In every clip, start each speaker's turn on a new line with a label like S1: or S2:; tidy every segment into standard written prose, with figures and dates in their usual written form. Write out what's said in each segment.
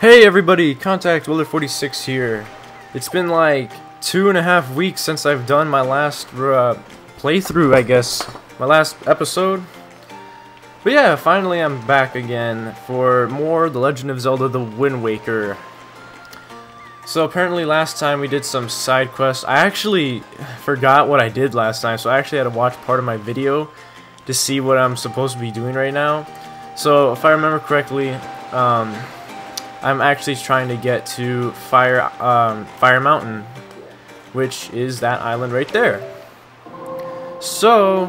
S1: Hey everybody, Contact Willer 46 here. It's been like 2.5 weeks since I've done my last playthrough, I guess. My last episode. But yeah, finally I'm back again for more The Legend of Zelda The Wind Waker. So apparently last time we did some side quests. I actually forgot what I did last time, so I actually had to watch part of my video to see what I'm supposed to be doing right now. So if I remember correctly, I'm actually trying to get to Fire Mountain, which is that island right there. So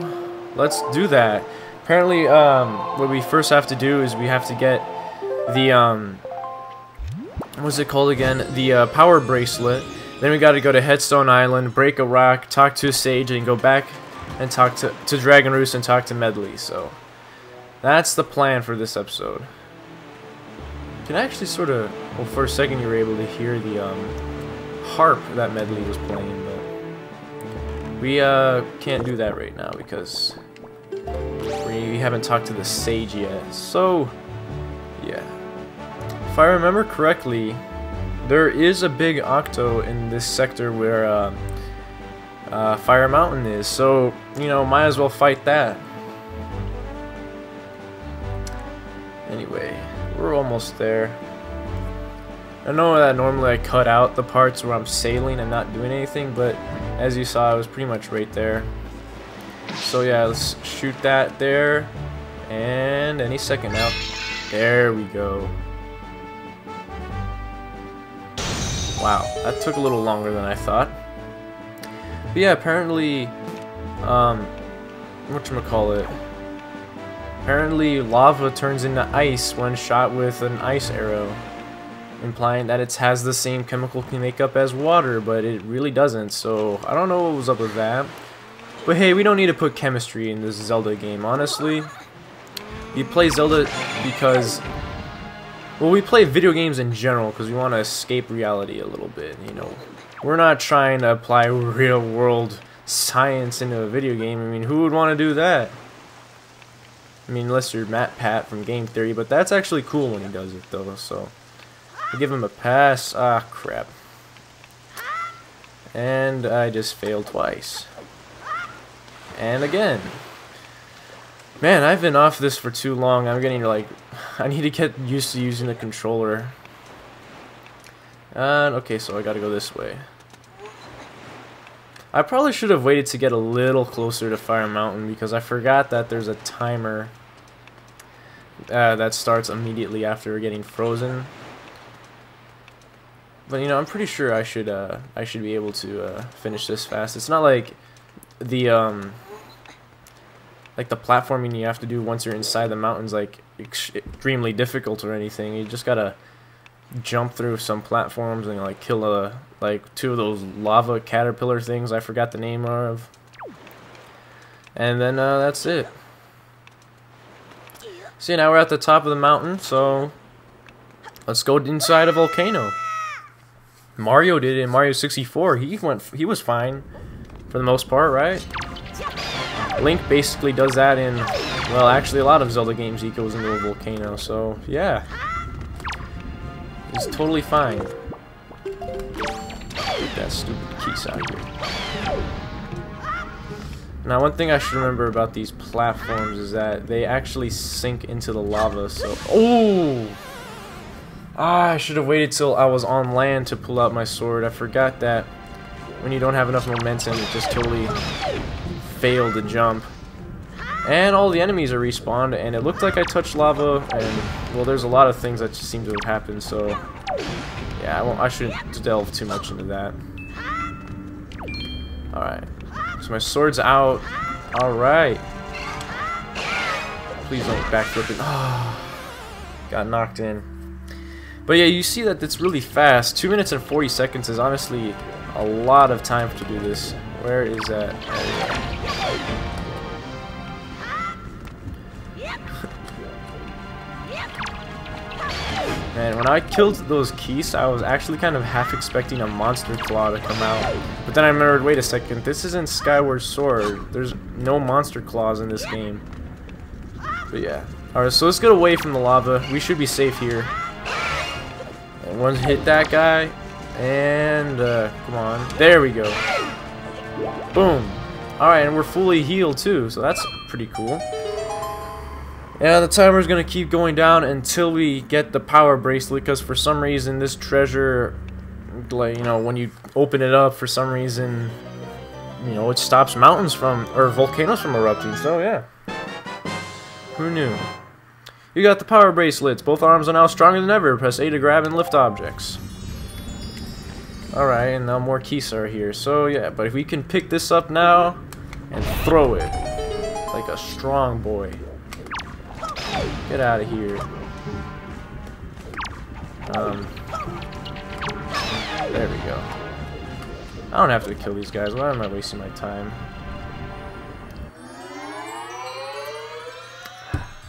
S1: let's do that. Apparently, what we first have to do is we have to get the what's it called again? The power bracelet. Then we got to go to Headstone Island, break a rock, talk to a sage, and go back and talk to Dragon Roost and talk to Medley. So that's the plan for this episode. Can actually sort of, well, for a second you were able to hear the harp that Medley was playing, but we can't do that right now because we haven't talked to the sage yet. So yeah, if I remember correctly, there is a big octo in this sector where Fire Mountain is, so you know, might as well fight that. Anyway, we're almost there. I know that normally I cut out the parts where I'm sailing and not doing anything, but as you saw, I was pretty much right there. So yeah, let's shoot that there, and any second now. There we go. Wow, that took a little longer than I thought. But yeah, apparently, whatchamacallit? Apparently, lava turns into ice when shot with an ice arrow, implying that it has the same chemical makeup as water, but it really doesn't, so I don't know what was up with that. But hey, we don't need to put chemistry in this Zelda game, honestly. We play Zelda because, well, we play video games in general because we want to escape reality a little bit, you know. We're not trying to apply real-world science into a video game. I mean, who would want to do that? I mean, unless you're Matt Pat from Game Theory, but that's actually cool when he does it, though, so I'll give him a pass. Ah, crap. And I just failed twice. And again. Man, I've been off this for too long. I'm getting, like, I need to get used to using the controller. And, okay, so I gotta go this way. I probably should have waited to get a little closer to Fire Mountain because I forgot that there's a timer that starts immediately after getting frozen. But you know, I'm pretty sure I should be able to finish this fast. It's not like the platforming you have to do once you're inside the mountains like extremely difficult or anything. You just gotta jump through some platforms and like kill like 2 of those lava caterpillar things I forgot the name of, and then that's it. See, now we're at the top of the mountain, so let's go inside a volcano. Mario did it in Mario 64. He was fine for the most part, right? Link basically does that in, well, actually a lot of Zelda games he goes into a volcano, so yeah. He's totally fine. Get that stupid keys out here. Now, one thing I should remember about these platforms is that they actually sink into the lava, so... Oh! Ah, I should have waited till I was on land to pull out my sword. I forgot that when you don't have enough momentum, it just totally failed to jump. And all the enemies are respawned, and it looked like I touched lava, and, well, there's a lot of things that just seem to have happened, so... Yeah, I shouldn't delve too much into that. Alright. So my sword's out. Alright. Please don't backflip it. Oh, got knocked in. But yeah, you see that it's really fast. 2 minutes and 40 seconds is honestly a lot of time to do this. Where is that? Man, when I killed those keys, I was actually kind of half expecting a monster claw to come out. But then I remembered, wait a second, this isn't Skyward Sword. There's no monster claws in this game. But yeah. Alright, so let's get away from the lava. We should be safe here. One hit that guy, and come on, there we go. Boom. All right, and we're fully healed too, so that's pretty cool. Yeah, the timer's gonna keep going down until we get the power bracelet, because for some reason this treasure, like, you know, when you open it up, for some reason, you know, it stops mountains from, or volcanoes from erupting. So yeah, who knew? You got the power bracelets. Both arms are now stronger than ever. Press A to grab and lift objects. Alright, and now more keys are here. So yeah, but if we can pick this up now and throw it like a strong boy. Get out of here. There we go. I don't have to kill these guys. Why am I wasting my time?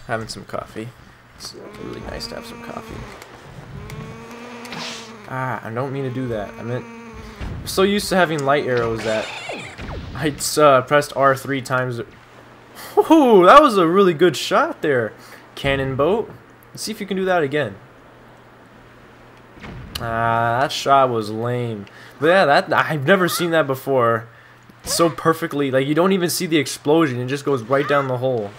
S1: Having some coffee. It's really nice to have some coffee. Ah, I don't mean to do that. I'm so used to having light arrows that I pressed R 3 times. Woohoo! That was a really good shot there, cannon boat. Let's see if you can do that again. Ah, that shot was lame. But yeah, I've never seen that before. So perfectly, like, you don't even see the explosion. It just goes right down the hole.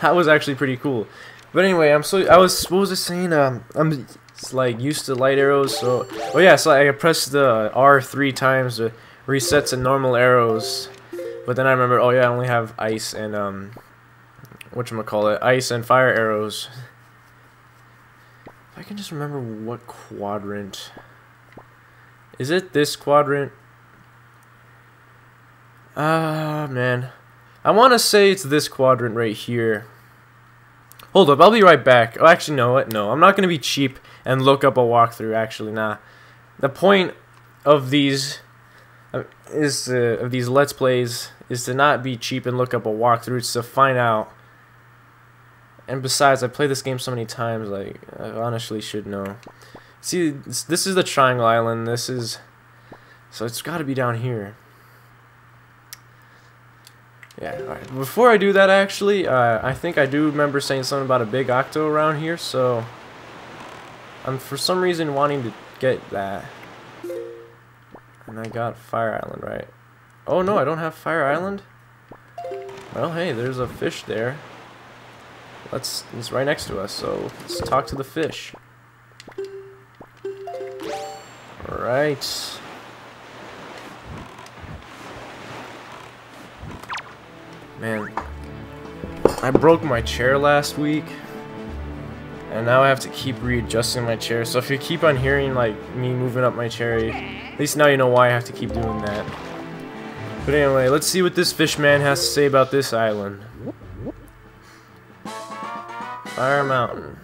S1: That was actually pretty cool. But anyway, what was I saying? I'm like used to light arrows, so oh yeah, so I pressed the R 3 times to reset to normal arrows. But then I remember, oh yeah, I only have ice and whatchamacallit, ice and fire arrows. If I can just remember what quadrant. Is it this quadrant? Ah, man. I want to say it's this quadrant right here. Hold up, I'll be right back. Oh, actually, no, no. I'm not going to be cheap and look up a walkthrough, actually, nah. The point of these Let's Plays is to not be cheap and look up a walkthrough. It's to find out. And besides, I played this game so many times, like, I honestly should know. See, this is the Triangle Island. This is... So it's got to be down here. Yeah, alright. Before I do that, actually, I think I do remember saying something about a big octo around here, so... I'm for some reason wanting to get that. And I got Fire Island, right? Oh no, I don't have Fire Island? Well, hey, there's a fish there. It's right next to us, so let's talk to the fish. Alright. Man, I broke my chair last week, and now I have to keep readjusting my chair. So if you keep on hearing like me moving up my chair, at least now you know why I have to keep doing that. But anyway, let's see what this fish man has to say about this island. Fire Mountain.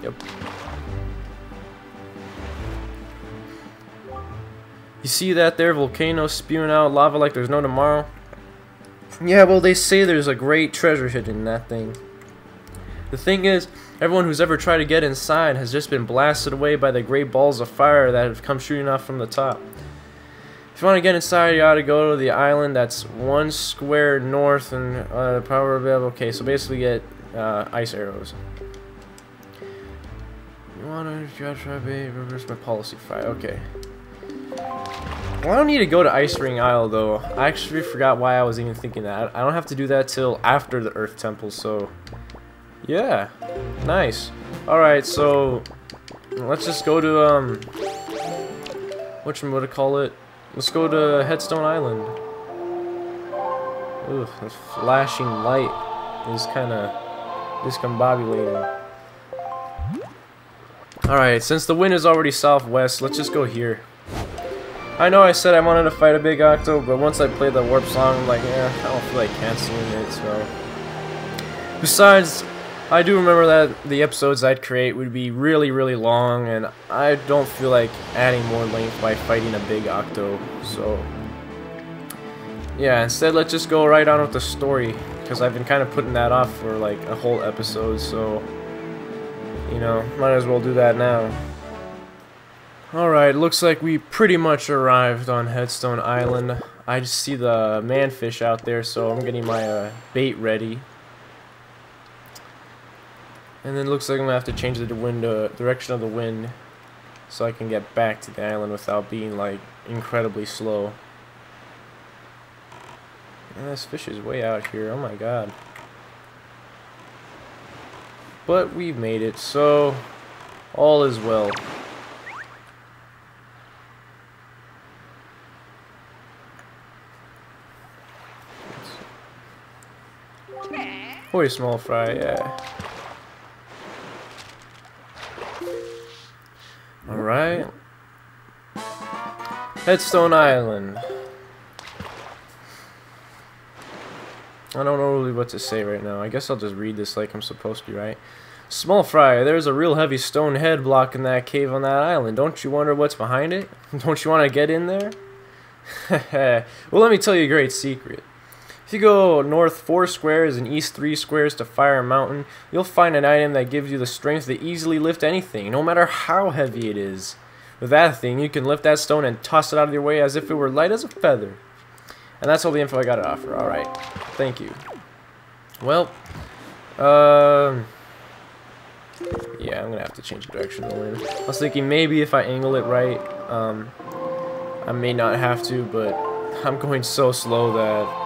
S1: Yep. You see that there volcano spewing out lava like there's no tomorrow? Yeah, well, they say there's a great treasure hidden in that thing. The thing is, everyone who's ever tried to get inside has just been blasted away by the great balls of fire that have come shooting off from the top. If you want to get inside, you ought to go to the island that's 1 square north and the power available. Okay, so basically get ice arrows. You want to try to reverse my policy fight? Okay. Well, I don't need to go to Ice Ring Isle, though. I actually forgot why I was even thinking that. I don't have to do that till after the Earth Temple, so... Yeah. Nice. Alright, so... Let's just go to, whatchamacallit? Let's go to Headstone Island. Ooh, the flashing light is kinda discombobulating. Alright, since the wind is already southwest, let's just go here. I know I said I wanted to fight a big octo, but once I played the warp song, I'm like, yeah, I don't feel like canceling it, so... Besides, I do remember that the episodes I'd create would be really, really long, and I don't feel like adding more length by fighting a big octo, so... Yeah, instead let's just go right on with the story, because I've been kind of putting that off for like a whole episode, so... You know, might as well do that now. Alright, looks like we pretty much arrived on Headstone Island. I just see the manfish out there, so I'm getting my bait ready. And then looks like I'm gonna have to change the wind, direction of the wind. so I can get back to the island without being like incredibly slow. And this fish is way out here. Oh my god. But we've made it, so all is well. Hoy, small fry, yeah. Alright. Headstone Island. I don't know really what to say right now. I guess I'll just read this like I'm supposed to, right? Small fry, there's a real heavy stone head blocking that cave on that island. Don't you wonder what's behind it? Don't you want to get in there? Well, let me tell you a great secret. If you go north 4 squares and east 3 squares to Fire Mountain, you'll find an item that gives you the strength to easily lift anything, no matter how heavy it is. With that thing, you can lift that stone and toss it out of your way as if it were light as a feather. And that's all the info I got to offer. Alright, thank you. Well, yeah, I'm going to have to change the direction of the wind. I was thinking maybe if I angle it right, I may not have to, but I'm going so slow that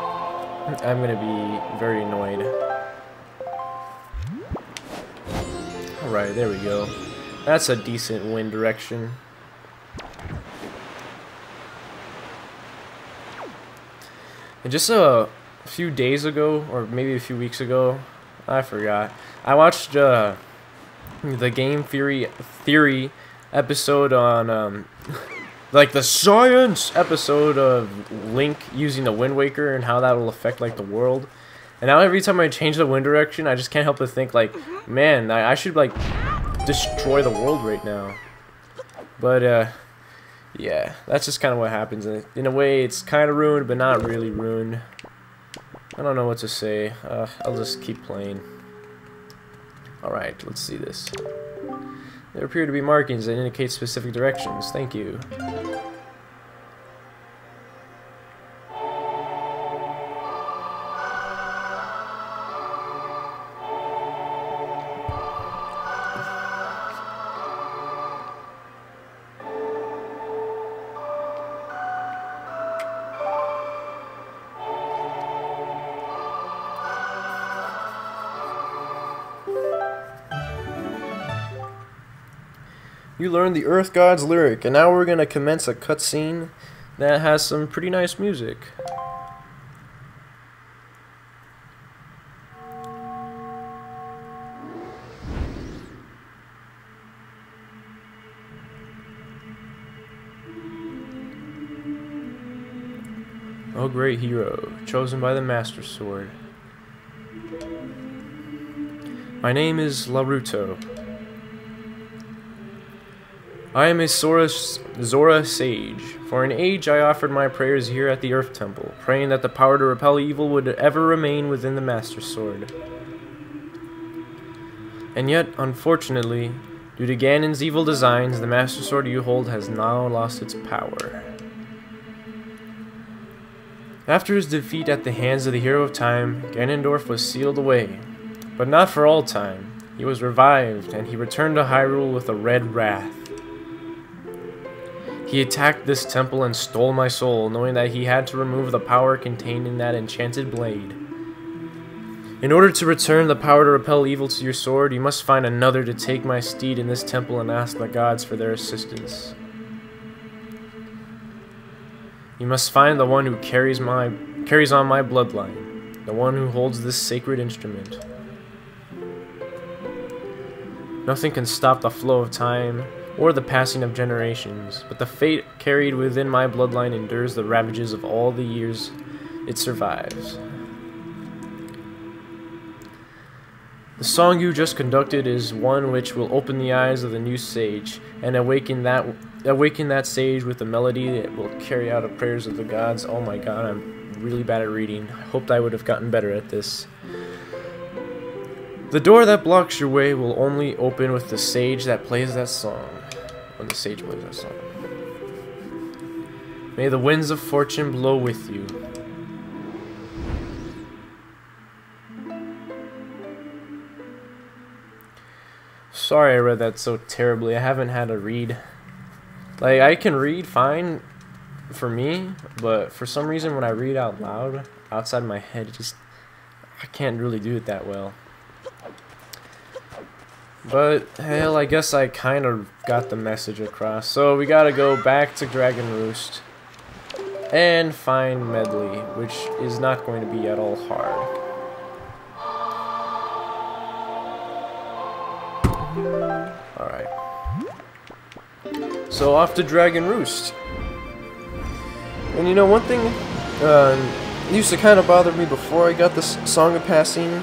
S1: I'm going to be very annoyed. Alright, there we go. That's a decent wind direction. And just a few days ago, or maybe a few weeks ago, I forgot, I watched the Game Theory episode on like the science episode of Link using the Wind Waker and how that will affect like the world. And now every time I change the wind direction, I just can't help but think like, man, I should like destroy the world right now. But yeah, that's just kind of what happens. In a way, it's kind of ruined, but not really ruined. I don't know what to say. I'll just keep playing. Alright, let's see this. There appear to be markings that indicate specific directions. Thank you. You learned the Earth God's lyric, and now we're going to commence a cutscene that has some pretty nice music. O great hero, chosen by the Master Sword. My name is Laruto. I am a Zora sage. For an age I offered my prayers here at the Earth Temple, praying that the power to repel evil would ever remain within the Master Sword. And yet, unfortunately, due to Ganon's evil designs, the Master Sword you hold has now lost its power. After his defeat at the hands of the Hero of Time, Ganondorf was sealed away. But not for all time. He was revived, and he returned to Hyrule with a red wrath. He attacked this temple and stole my soul, knowing that he had to remove the power contained in that enchanted blade. In order to return the power to repel evil to your sword, you must find another to take my steed in this temple and ask the gods for their assistance. You must find the one who carries on my bloodline, the one who holds this sacred instrument. Nothing can stop the flow of time or the passing of generations, but the fate carried within my bloodline endures the ravages of all the years it survives. The song you just conducted is one which will open the eyes of the new sage and awaken that sage with a melody that will carry out the prayers of the gods. Oh my god, I'm really bad at reading. I hoped I would have gotten better at this. The door that blocks your way will only open with the sage that plays that song. When the sage plays that song. May the winds of fortune blow with you. Sorry I read that so terribly. I haven't had a read Like, I can read fine for me, but for some reason when I read out loud, outside my head, I can't really do it that well. But, hell, I guess I kind of got the message across. So, we gotta go back to Dragon Roost and find Medley, which is not going to be at all hard. Alright. So, off to Dragon Roost. And you know, one thing used to kind of bother me before I got this Song of Passing.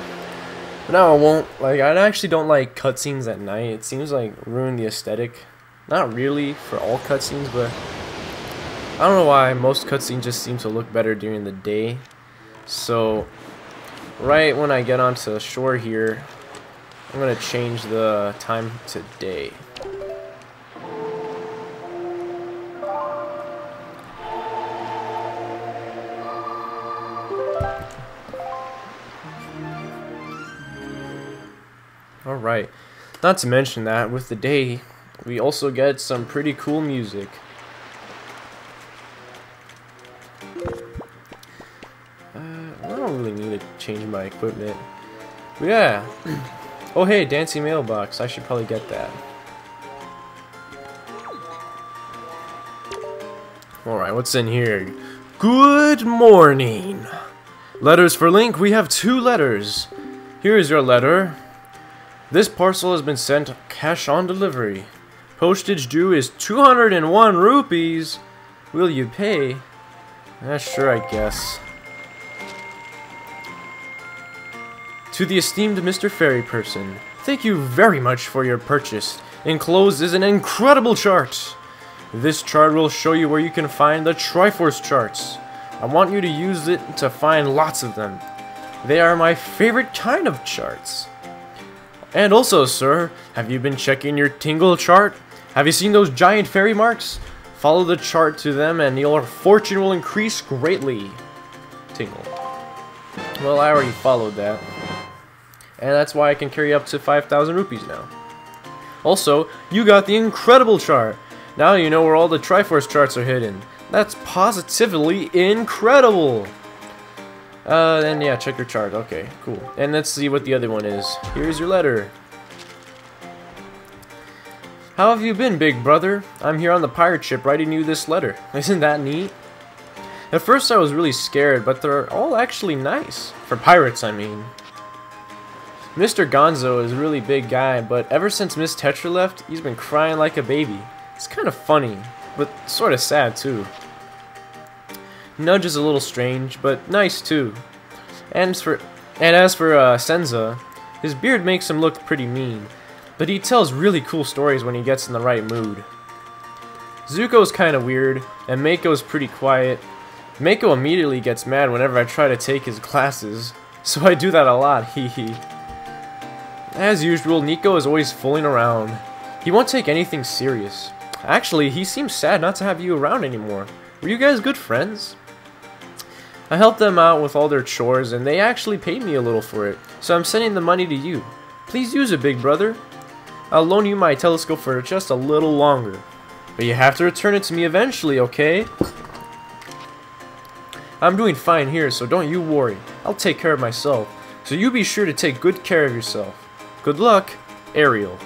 S1: But now I won't. Like, I actually don't like cutscenes at night. It seems like ruin the aesthetic. Not really for all cutscenes, but I don't know why most cutscenes just seem to look better during the day. So, right when I get onto the shore here, I'm gonna change the time to day. Alright, not to mention that with the day, we also get some pretty cool music. I don't really need to change my equipment. But yeah. Oh hey, dancing mailbox. I should probably get that. Alright, what's in here? Good morning! Letters for Link. We have 2 letters. Here is your letter. This parcel has been sent cash on delivery. Postage due is 201 rupees. Will you pay? Sure, I guess. To the esteemed Mr. Fairy Person, thank you very much for your purchase. Enclosed is an incredible chart. This chart will show you where you can find the Triforce charts. I want you to use it to find lots of them. They are my favorite kind of charts. And also, sir, have you been checking your Tingle chart? Have you seen those giant fairy marks? Follow the chart to them and your fortune will increase greatly. Tingle. Well, I already followed that. And that's why I can carry up to 5,000 rupees now. Also, you got the incredible chart. Now you know where all the Triforce charts are hidden. That's positively incredible. Then yeah, check your chart. Okay, cool. And let's see what the other one is. Here's your letter. How have you been, big brother? I'm here on the pirate ship writing you this letter. Isn't that neat? At first I was really scared, but they're all actually nice. For pirates, I mean. Mr. Gonzo is a really big guy, but ever since Miss Tetra left, he's been crying like a baby. It's kind of funny, but sort of sad too. Nudge is a little strange, but nice too. And as for Senza, his beard makes him look pretty mean, but he tells really cool stories when he gets in the right mood. Zuko's kind of weird, and Mako's pretty quiet. Mako immediately gets mad whenever I try to take his classes, so I do that a lot, hee hee. As usual, Nico is always fooling around. He won't take anything serious. Actually, he seems sad not to have you around anymore. Were you guys good friends? I helped them out with all their chores, and they actually paid me a little for it, so I'm sending the money to you. Please use it, big brother. I'll loan you my telescope for just a little longer. But you have to return it to me eventually, okay? I'm doing fine here, so don't you worry. I'll take care of myself, so you be sure to take good care of yourself. Good luck, Ariel.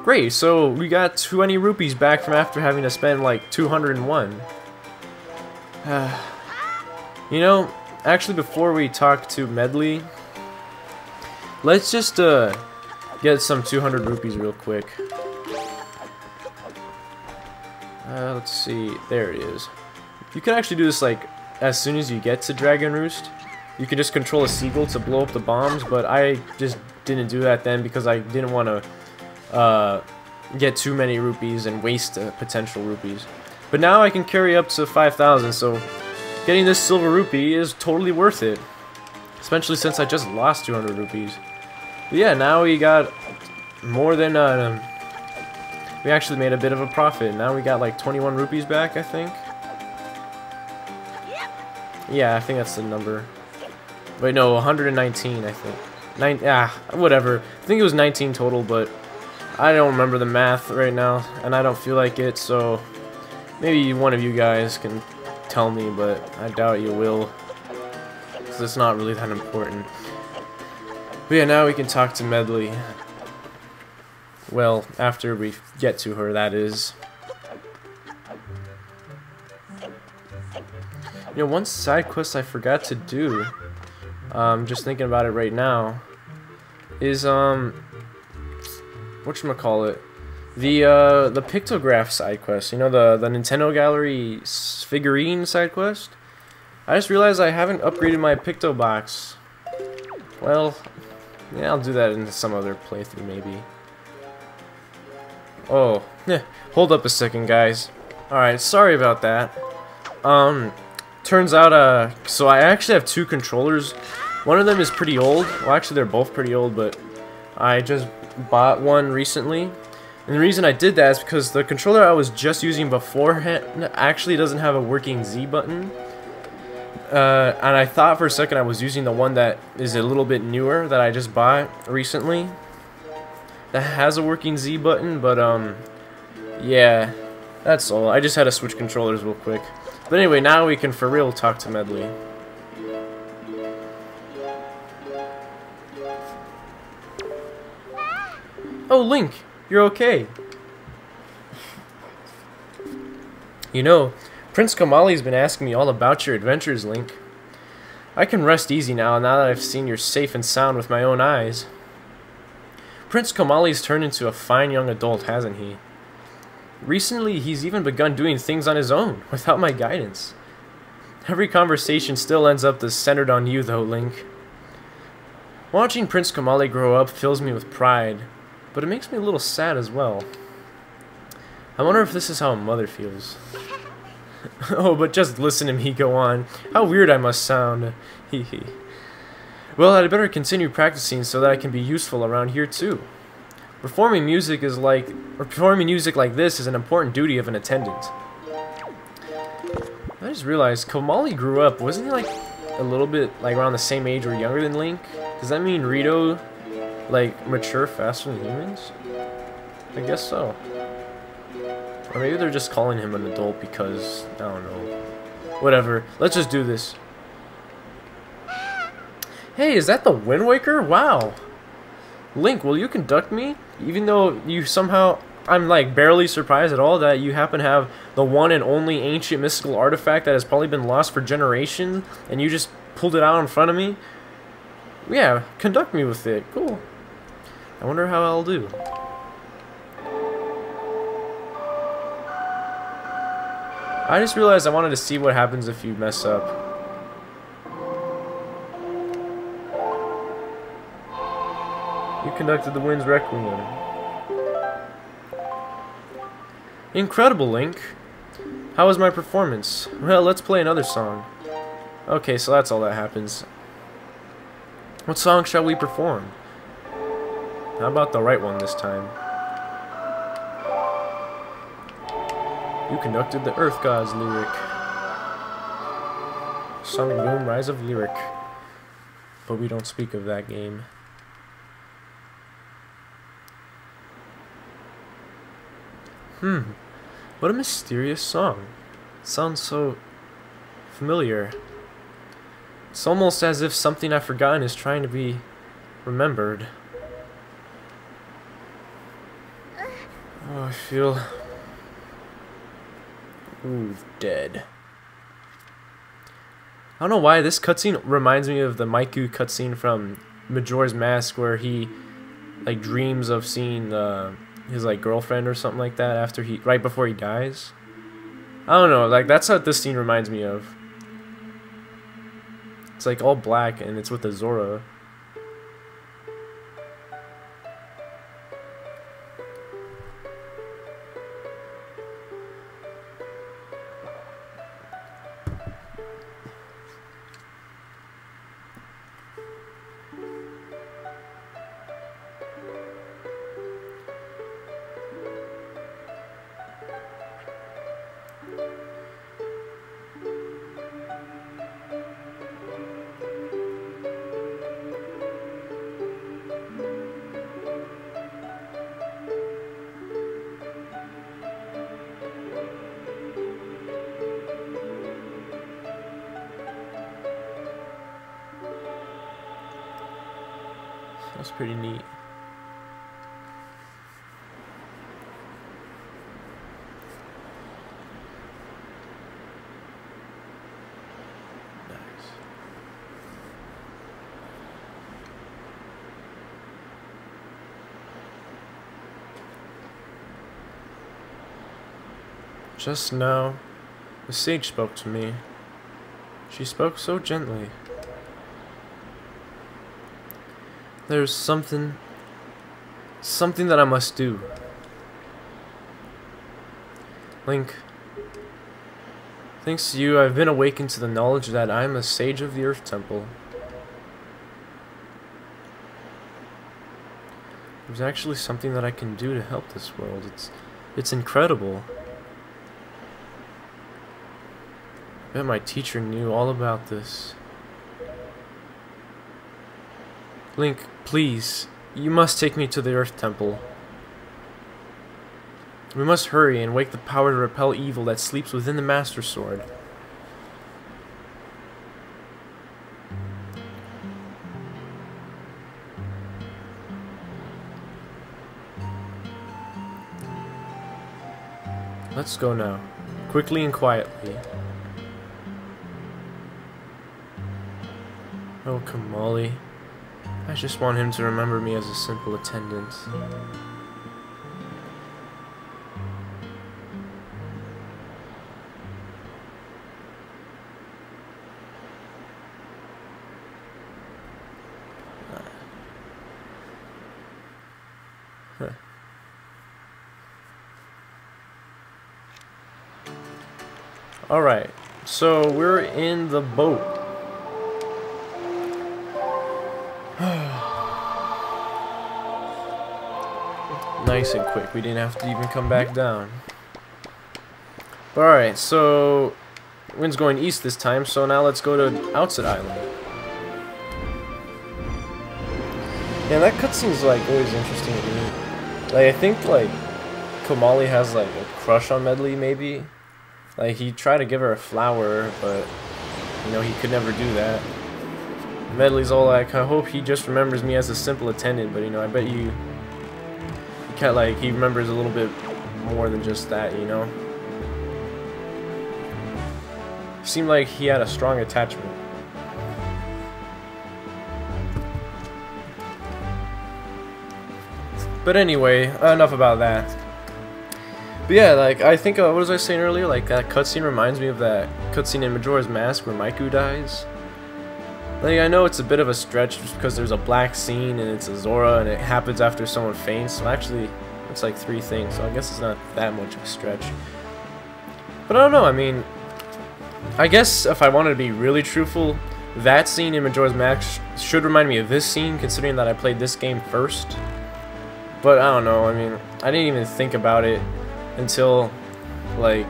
S1: Great, so we got 20 rupees back from after having to spend like 201. You know, actually before we talk to Medley, let's just get some 200 rupees real quick. Let's see, there it is. You can actually do this like as soon as you get to Dragon Roost. You can just control a seagull to blow up the bombs, but I just didn't do that then because I didn't want to get too many rupees and waste potential rupees. But now I can carry up to 5,000, so getting this silver rupee is totally worth it. Especially since I just lost 200 rupees. But yeah, now we got more than, we actually made a bit of a profit. Now we got like 21 rupees back, I think. Yeah, I think that's the number. Wait, no, 119, I think. Whatever. I think it was 19 total, but I don't remember the math right now, and I don't feel like it, so maybe one of you guys can tell me, but I doubt you will, because it's not really that important. But yeah, now we can talk to Medley. Well, after we get to her, that is. You know, one side quest I forgot to do, just thinking about it right now, is, whatchamacallit, the pictograph side quest, you know, the Nintendo Gallery figurine side quest? I just realized I haven't upgraded my Picto box. Well, yeah, I'll do that in some other playthrough, maybe. Oh, hold up a second, guys. Alright, sorry about that. Turns out, so I actually have two controllers. One of them is pretty old. Well, actually, they're both pretty old, but I just bought one recently. And the reason I did that is because the controller I was just using beforehand actually doesn't have a working Z button. And I thought for a second I was using the one that is a little bit newer that I just bought recently. That has a working Z button, but yeah, that's all. I just had to switch controllers real quick. But anyway, now we can for real talk to Medley. Oh, Link, you're okay. You know, Prince Kamali's been asking me all about your adventures, Link. I can rest easy now that I've seen you're safe and sound with my own eyes. Prince Kamali's turned into a fine young adult, hasn't he? Recently, he's even begun doing things on his own, without my guidance. Every conversation still ends up centered on you, though, Link. Watching Prince Kamali grow up fills me with pride, but it makes me a little sad as well. I wonder if this is how a mother feels. Oh, but just listen to me go on. How weird I must sound. Hee hee. Well, I'd better continue practicing so that I can be useful around here, too. Performing music like this is an important duty of an attendant. I just realized Kamali grew up. Wasn't he like a little bit like around the same age or younger than Link? Does that mean Rito like mature faster than humans? I guess so. Or maybe they're just calling him an adult because I don't know. Whatever. Let's just do this. Hey, is that the Wind Waker? Wow. Link, will you conduct me? Even though you somehow, I'm like barely surprised at all that you happen to have the one and only ancient mystical artifact that has probably been lost for generations, and you just pulled it out in front of me. Yeah, conduct me with it. Cool. I wonder how I'll do. I just realized I wanted to see what happens if you mess up. You conducted the Wind's Requiem. Incredible, Link. How was my performance? Well, let's play another song. Okay, so that's all that happens. What song shall we perform? How about the right one this time? You conducted the Earth God's lyric. Sun and Moon Rise of Lyric. But we don't speak of that game. What a mysterious song. It sounds so familiar. It's almost as if something I've forgotten is trying to be remembered. Oh, I feel... Ooh, dead. I don't know why this cutscene reminds me of the Maiku cutscene from Majora's Mask, where he like dreams of seeing his like girlfriend or something like that after right before he dies. I don't know, like that's what this scene reminds me of. It's like all black and it's with Azora. That's pretty neat. Just now, the sage spoke to me. She spoke so gently. There's something that I must do. Link, thanks to you, I've been awakened to the knowledge that I am a sage of the Earth Temple. There's actually something that I can do to help this world. It's incredible. I bet my teacher knew all about this. Link, please, you must take me to the Earth Temple. We must hurry and wake the power to repel evil that sleeps within the Master Sword. Let's go now, quickly and quietly. Oh, Kamali. I just want him to remember me as a simple attendant. Alright, so we're in the boat. Nice and quick, we didn't have to even come back down. Alright, so wind's going east this time, so now let's go to Outset Island. Yeah, that cutscene's like always interesting to me. Like, I think like Kamali has like a crush on Medley, maybe. Like, he tried to give her a flower, but you know, he could never do that. Medley's all like, I hope he just remembers me as a simple attendant, but you know, I bet you he remembers a little bit more than just that, you know? Seemed like he had a strong attachment. But anyway, enough about that. But yeah, like, I think, what was I saying earlier? Like, that cutscene reminds me of that cutscene in Majora's Mask where Maiku dies. Like, I know it's a bit of a stretch just because there's a black scene and it's a Zora and it happens after someone faints. So actually, it's like 3 things, so I guess it's not that much of a stretch. But I don't know, I mean, I guess if I wanted to be really truthful, that scene in Majora's Mask should remind me of this scene, considering that I played this game first. But I don't know, I mean, I didn't even think about it until I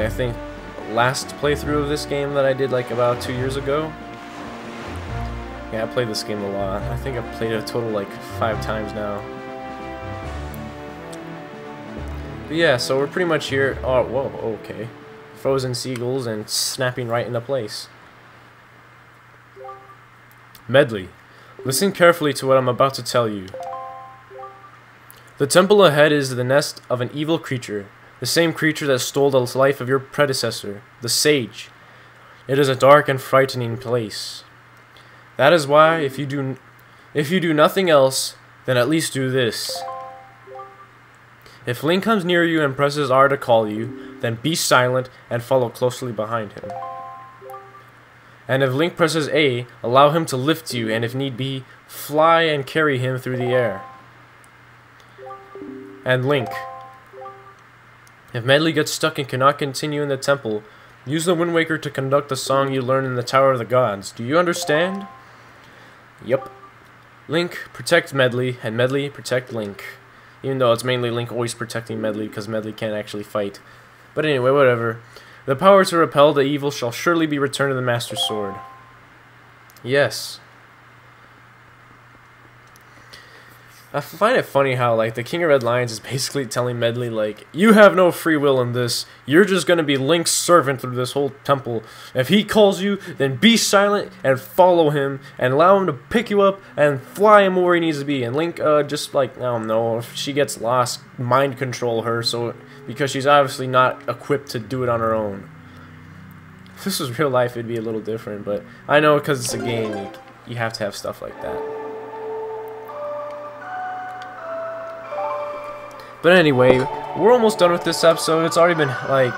S1: think last playthrough of this game that I did like about 2 years ago. Yeah, I played this game a lot. I think I've played it a total like 5 times now. But yeah, so we're pretty much here. Oh, whoa, okay. Frozen seagulls and snapping right into place. Medley, listen carefully to what I'm about to tell you. The temple ahead is the nest of an evil creature. The same creature that stole the life of your predecessor, the sage. It is a dark and frightening place. That is why, if you do nothing else, then at least do this. If Link comes near you and presses R to call you, then be silent and follow closely behind him. And if Link presses A, allow him to lift you, and if need be, fly and carry him through the air. And Link, if Medley gets stuck and cannot continue in the temple, use the Wind Waker to conduct the song you learned in the Tower of the Gods. Do you understand? Yep. Link, protect Medley, and Medley, protect Link. Even though it's mainly Link always protecting Medley, because Medley can't actually fight. But anyway, whatever. The power to repel the evil shall surely be returned to the Master Sword. Yes. I find it funny how, like, the King of Red Lions is basically telling Medley, like, you have no free will in this. You're just gonna be Link's servant through this whole temple. If he calls you, then be silent and follow him and allow him to pick you up and fly him where he needs to be. And Link, just, like, I don't know, if she gets lost, mind control her, so, because she's obviously not equipped to do it on her own. If this was real life, it'd be a little different, but I know because it's a game, you have to have stuff like that. But anyway, we're almost done with this episode. It's already been, like,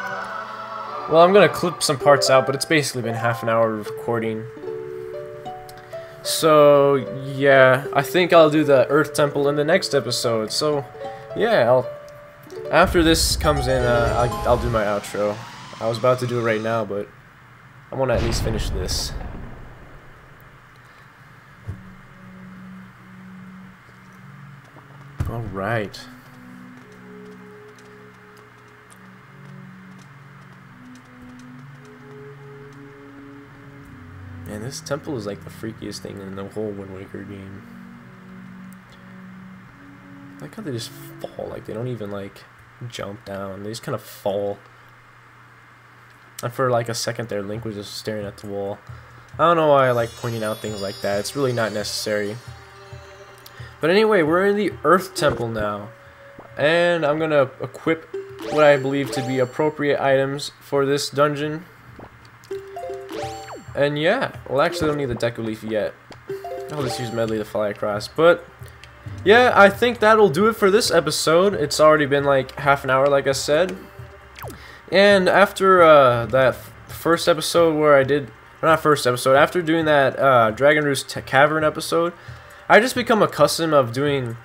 S1: well, I'm gonna clip some parts out, but it's basically been half an hour of recording. So, yeah, I think I'll do the Earth Temple in the next episode. So, yeah, after this comes in, I'll do my outro. I was about to do it right now, but I want to at least finish this. Alright. Man, this temple is like the freakiest thing in the whole Wind Waker game. I like how they just fall, like they don't even like jump down, they just kind of fall. And for like a second there, Link was just staring at the wall. I don't know why I like pointing out things like that, it's really not necessary. But anyway, we're in the Earth Temple now. And I'm gonna equip what I believe to be appropriate items for this dungeon. And yeah, well actually I don't need the Deku Leaf yet. I'll just use Medley to fly across. But yeah, I think that'll do it for this episode. It's already been like half an hour like I said. And after that first episode where I did, or not first episode, after doing that Dragon Roost Cavern episode, I just become accustomed of doing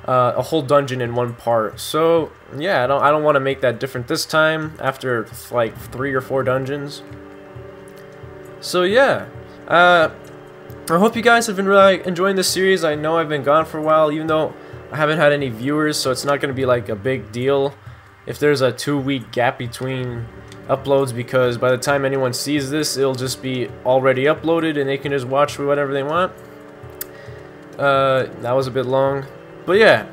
S1: a whole dungeon in one part. So yeah, I don't want to make that different this time after like 3 or 4 dungeons. So yeah, I hope you guys have been really enjoying this series. I know I've been gone for a while, even though I haven't had any viewers, so it's not going to be like a big deal if there's a 2-week gap between uploads, because by the time anyone sees this, it'll just be already uploaded and they can just watch whatever they want. That was a bit long, but yeah.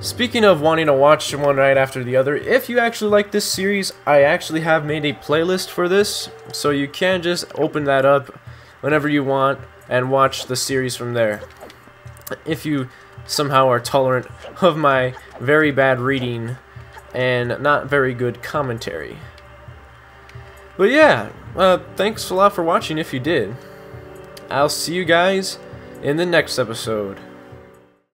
S1: Speaking of wanting to watch one right after the other, if you actually like this series, I actually have made a playlist for this, so you can just open that up whenever you want and watch the series from there. If you somehow are tolerant of my very bad reading and not very good commentary. But yeah, thanks a lot for watching if you did. I'll see you guys in the next episode.